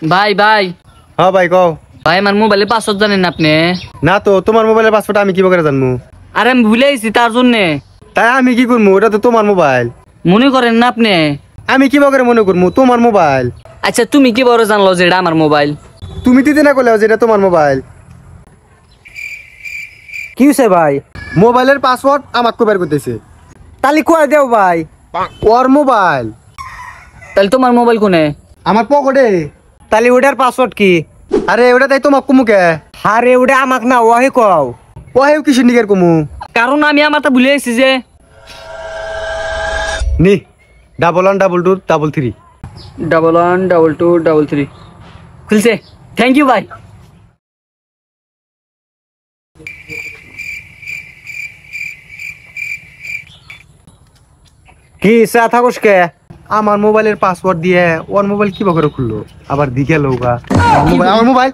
ভাই ভাই হ্যাঁ ভাই কও। ভাই আমার মোবাইলের পাসওয়ার্ড জানেন না আপনি? না তো, তোমার মোবাইলের পাসওয়ার্ড আমি কি করে জানবো? আরে আমি ভুলে গেছি তার জন্যে। তাই আমি কি করবো? ওটা তো তোমার মোবাইল। মনে করেন না আপনি? আমি কি করে মনে করবো? তোমার মোবাইল। আচ্ছা তুমি কি বড় জানলো যে এটা আমার মোবাইল? তুমি দিতে না করলে যেটা তোমার মোবাইল। কি হইছে ভাই? মোবাইলের পাসওয়ার্ড আমাকে বের করতেছে। তালি কয় দেও ভাই। ওর মোবাইল। তাহলে তোমার মোবাইল কোনে? আমার পকেটে। তালি ওটার পাসওয়ার্ড কি? আরে ওটা তাই তোমাক কুমুকে। আরে ওটা আমাক না ওহে কও। ও হেউ কি সিন্ডিকের কুমু? কারণ আমি আমার তা ভুলে গেছি যে। নি 112223। 112223 খুলছে। থ্যাংক ইউ ভাই। কি চা থাকস কে? আমার মোবাইলের পাসওয়ার্ড দিয়ে ওর মোবাইল কি করে খুললো? আবার দিকে লোকা। আমার মোবাইল